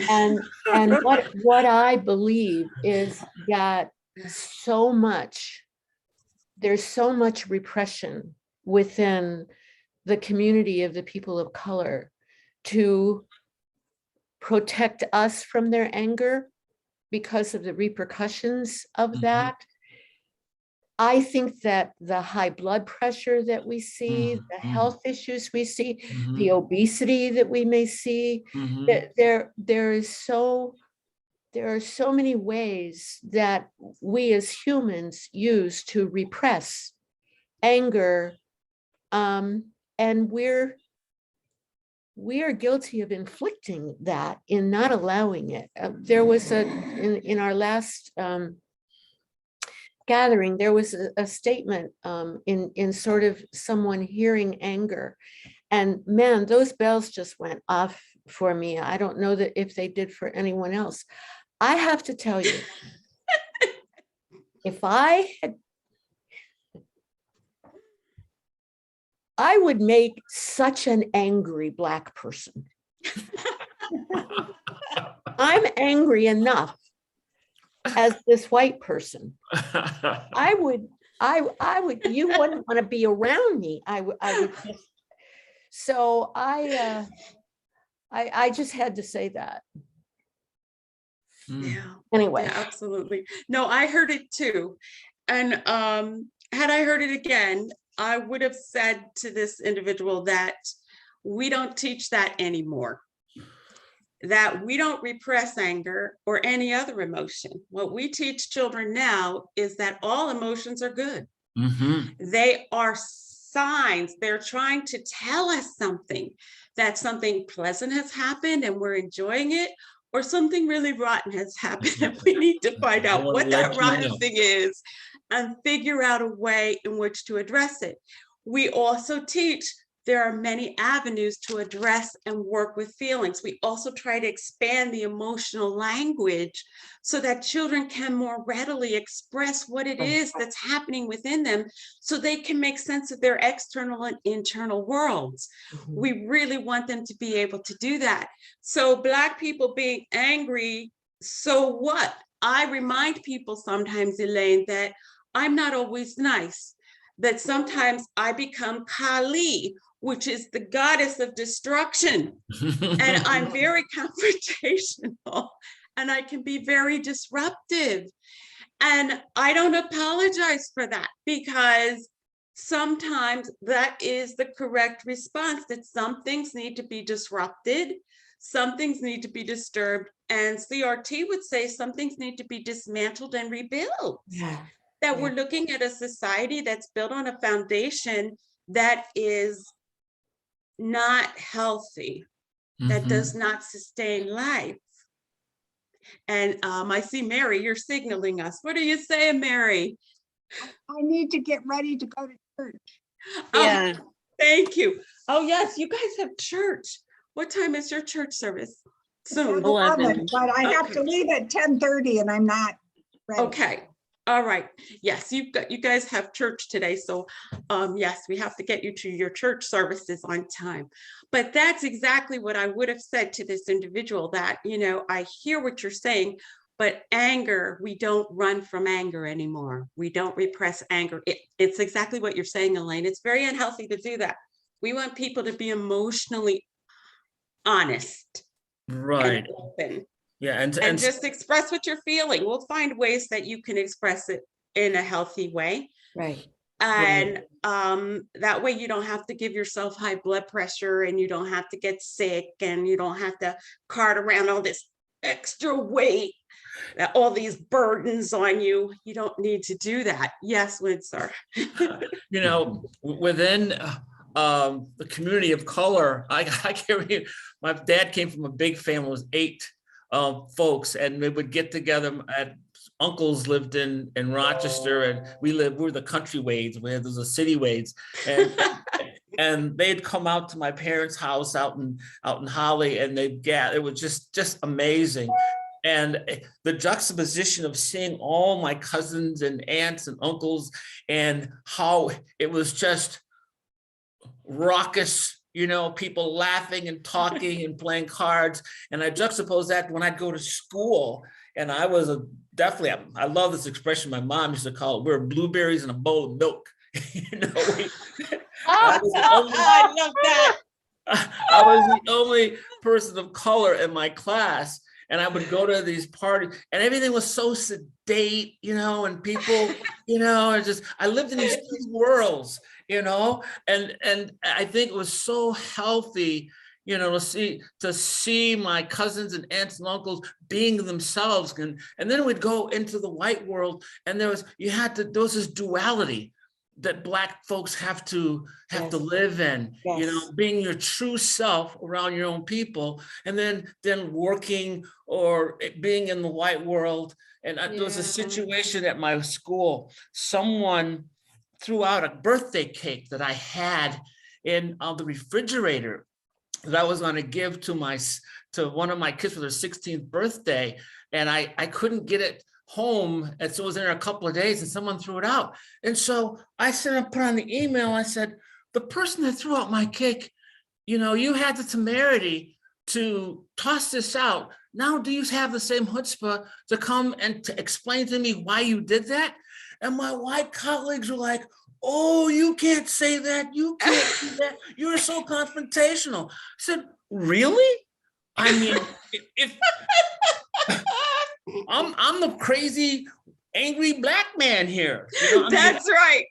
And what I believe is that there's so much repression within the community of the people of color to protect us from their anger because of the repercussions of that. I think that the high blood pressure that we see, the health issues we see, the obesity that we may see, that there are so many ways that we as humans use to repress anger, and we are guilty of inflicting that in not allowing it. There was in our last gathering, there was a statement in sort of someone hearing anger, and man, those bells just went off for me. I don't know that if they did for anyone else. I have to tell you, if I would make such an angry Black person. I'm angry enough as this white person. I would, you wouldn't want to be around me. I would just, so I just had to say that. Yeah. Anyway. Yeah, absolutely. No, I heard it too. And had I heard it again, I would have said to this individual that we don't teach that anymore. That we don't repress anger or any other emotion. What we teach children now is that all emotions are good. They are signs. They're trying to tell us something, that something pleasant has happened and we're enjoying it, or something really rotten has happened and we need to find out what that rotten thing is and figure out a way in which to address it. We also teach there are many avenues to address and work with feelings. We also try to expand the emotional language so that children can more readily express what it is that's happening within them so they can make sense of their external and internal worlds. We really want them to be able to do that. So Black people being angry, so what? I remind people sometimes, Elaine, that I'm not always nice, that sometimes I become Kali, which is the goddess of destruction. And I'm very confrontational and I can be very disruptive. And I don't apologize for that, because sometimes that is the correct response, that some things need to be disrupted, some things need to be disturbed, and CRT would say some things need to be dismantled and rebuilt. Yeah. That we're looking at a society that's built on a foundation that is not healthy, that does not sustain life. And I see Mary, you're signaling us. What are you saying, Mary? I need to get ready to go to church. Yeah. Oh, thank you. Oh, yes, you guys have church. What time is your church service? Soon. 11. But I have to leave at 10:30 and I'm not ready. Okay. All right. Yes, you guys have church today. So yes, we have to get you to your church services on time. But that's exactly what I would have said to this individual, that, you know, I hear what you're saying, but anger, we don't run from anger anymore. We don't repress anger. It's exactly what you're saying, Elaine. It's very unhealthy to do that. We want people to be emotionally honest Right. and open. Yeah. And just express what you're feeling. We'll find ways that you can express it in a healthy way. Right. And that way you don't have to give yourself high blood pressure, and you don't have to get sick, and you don't have to cart around all this extra weight, all these burdens on you. You don't need to do that. Yes, Windsor. you know, within the community of color, I carry, my dad came from a big family, it was 8 folks, and they would get together at, uncles lived in Rochester, and we were the country Wades, where there's a city Wades, and they'd come out to my parents' house out in Holly, and it was just amazing. And the juxtaposition of seeing all my cousins and aunts and uncles, and how it was just raucous, you know, people laughing and talking and playing cards. And I juxtapose that when I'd go to school, and I was definitely, I love this expression my mom used to call it, we're blueberries in a bowl of milk. You know, I love that. I was the only person of color in my class, and I would go to these parties, and everything was so sedate, you know, and people, you know, I lived in these two worlds, you know, and I think it was so healthy, you know, to see my cousins and aunts and uncles being themselves, and then we'd go into the white world, and there was this duality that Black folks have to live in, you know, being your true self around your own people, and then working or being in the white world. And there was a situation at my school, someone threw out a birthday cake that I had in the refrigerator that I was going to give to one of my kids for their 16th birthday, and I couldn't get it home, and so it was in a couple of days, and someone threw it out. And so I sent and put on the email, I said, the person that threw out my cake, you know, you had the temerity to toss this out. Now do you have the same chutzpah to come and to explain to me why you did that? And my white colleagues were like, oh, you can't say that, you can't do that, you're so confrontational. I said, really? I mean, if I'm the crazy, angry Black man here. You know, That's right.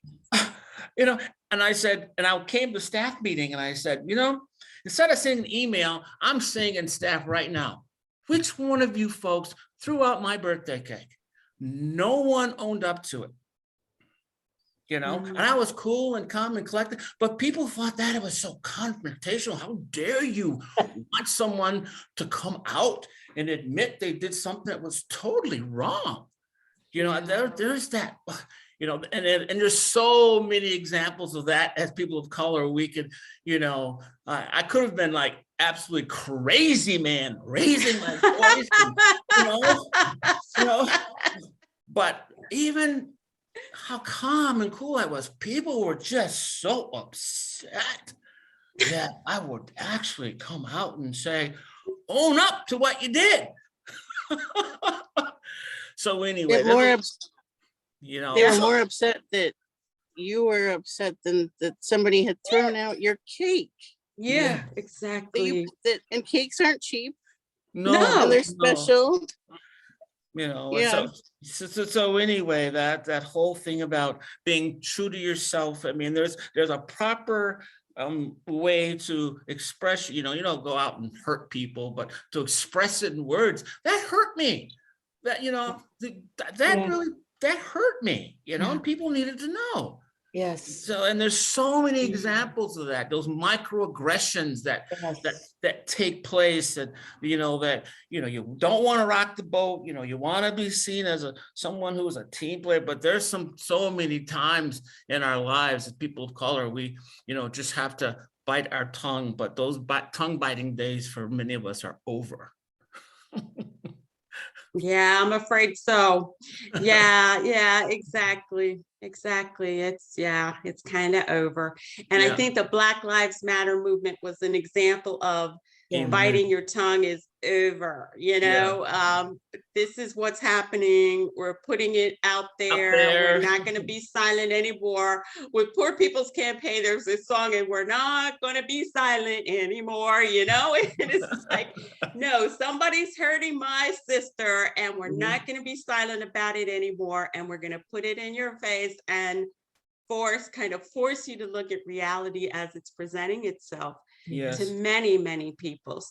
You know, and I said, and I came to staff meeting, and I said, you know, instead of sending an email, I'm saying in staff right now, which one of you folks threw out my birthday cake? No one owned up to it. You know, and I was cool and calm and collected, but people thought that it was so confrontational. How dare you want someone to come out and admit they did something that was totally wrong? You know, there's that, you know, and there's so many examples of that as people of color. We could, you know, I could have been like absolutely crazy, man, raising my voice, and, you know, but even how calm and cool I was, people were just so upset that I would actually come out and say, own up to what you did. So anyway, Get more that's, They were so- more upset that you were upset than that somebody had thrown out your cake. Yeah, That exactly. and cakes aren't cheap no, and they're no. special. And Yeah. so anyway, that whole thing about being true to yourself. I mean, there's a proper way to express, you don't go out and hurt people, but to express it in words, that hurt me. That, that Yeah. really, that hurt me, Yeah. and people needed to know. Yes. So, and there's so many examples of that, those microaggressions that take place, that you don't want to rock the boat, you want to be seen as someone who is a team player, but there's so many times in our lives as people of color, we just have to bite our tongue, but those tongue biting days for many of us are over. Yeah, I'm afraid so. Yeah, exactly. It's kind of over. And I Yeah. think the Black Lives Matter movement was an example of Yeah. biting your tongue is over. This is what's happening. We're putting it out there. We're not going to be silent anymore. With Poor People's Campaign, there's this song, and we're not going to be silent anymore. And it's like, no, somebody's hurting my sister, and we're not going to be silent about it anymore. And we're going to put it in your face and force you to look at reality as it's presenting itself Yes. to many, many people.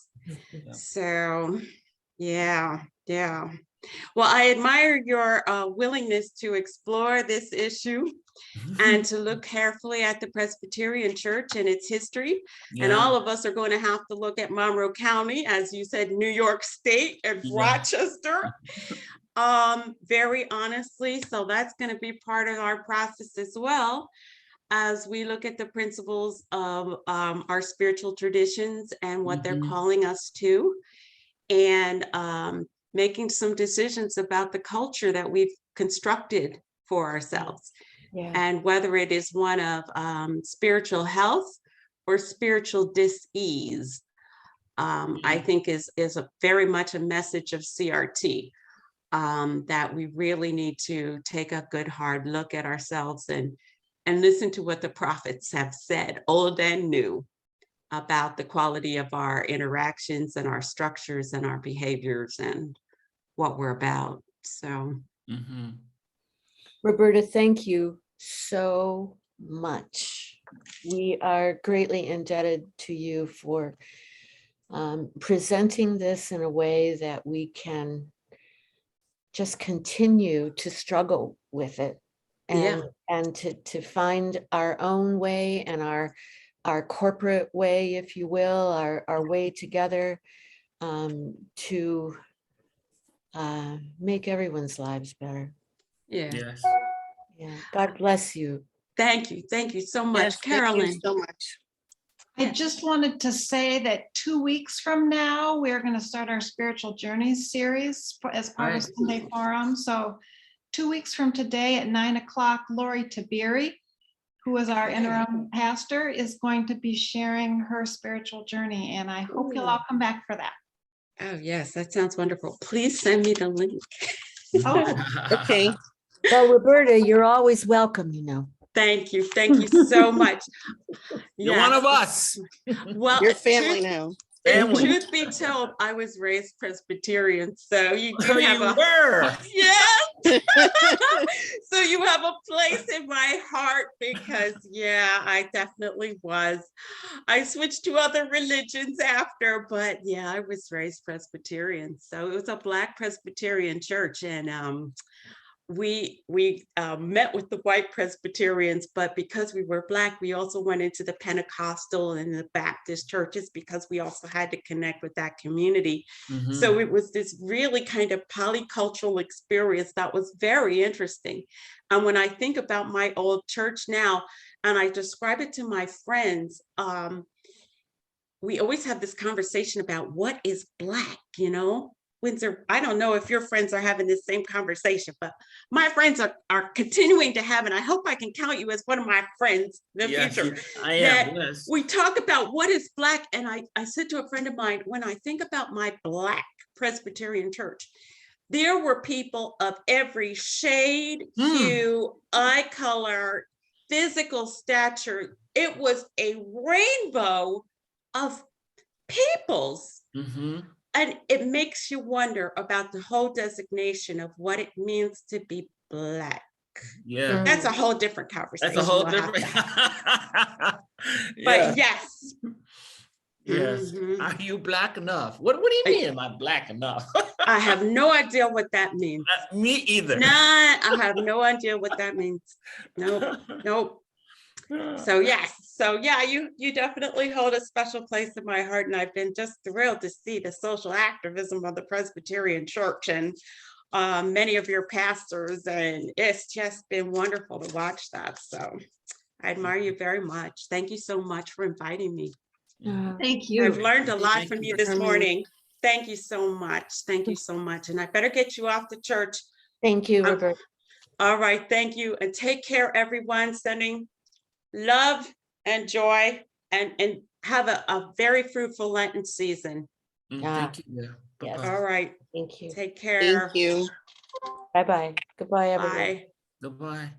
So, yeah. Well, I admire your willingness to explore this issue and to look carefully at the Presbyterian Church and its history. And all of us are going to have to look at Monroe County, as you said, New York State and Rochester, very honestly. So that's going to be part of our process as well, as we look at the principles of our spiritual traditions and what they're calling us to, and making some decisions about the culture that we've constructed for ourselves. Yeah. And whether it is one of spiritual health or spiritual dis-ease, I think is very much a message of CRT, that we really need to take a good hard look at ourselves and listen to what the prophets have said, old and new, about the quality of our interactions and our structures and our behaviors and what we're about. So. Roberta, thank you so much. We are greatly indebted to you for presenting this in a way that we can just continue to struggle with it and to find our own way and our corporate way, if you will, our way together to make everyone's lives better. Yes. Yeah. God bless you. Thank you so much, Yes, Carolyn. thank you so much. I just wanted to say that 2 weeks from now, we're going to start our Spiritual Journeys series as part of Sunday Forum. So 2 weeks from today at 9 o'clock, Lori Tabiri, who is our interim pastor, is going to be sharing her spiritual journey. And I hope you'll all come back for that. Oh, yes, that sounds wonderful. Please send me the link. Oh, Okay. Well, Roberta, you're always welcome, Thank you so much. You're one of us. Well, Your family now. Family. Truth be told, I was raised Presbyterian, so you do So have you a were. yes. So you have a place in my heart, because I definitely was. I switched to other religions after, but I was raised Presbyterian. So it was a Black Presbyterian church, and we met with the white Presbyterians, but because we were Black, we also went into the Pentecostal and the Baptist churches, because we also had to connect with that community. So it was this really kind of polycultural experience that was very interesting. And when I think about my old church now, and I describe it to my friends, we always have this conversation about what is Black, Windsor, I don't know if your friends are having this same conversation, but my friends are continuing to have, and I hope I can count you as one of my friends in the future. I am. Yes. We talk about what is Black, and I said to a friend of mine, when I think about my Black Presbyterian church, there were people of every shade, hue, eye color, physical stature. It was a rainbow of peoples. Mhm. And it makes you wonder about the whole designation of what it means to be Black. Yeah, That's a whole different conversation. that's a whole we'll have different. to have. Yeah, But yes. yes. Mhm. Are you Black enough? What do you mean, am I Black enough? I have no idea what that means. Me either. Nah, I have no idea what that means. Nope, nope. So yes, so yeah, you definitely hold a special place in my heart, and I've been just thrilled to see the social activism of the Presbyterian Church and many of your pastors, and it's just been wonderful to watch that. So I admire you very much. Thank you so much for inviting me. Thank I've you. learned a lot Thank from you you for this coming. morning. Thank you so much. Thank you so much. And I better get you off to church. Thank you, Um, Roberta. All right, thank you, and take care, everyone. Sending love and joy, and have a very fruitful Lenten season. Thank you. Yes. Bye-bye. All right, Thank you. take care. Thank you. Bye-bye. Goodbye, everyone. Bye. Goodbye.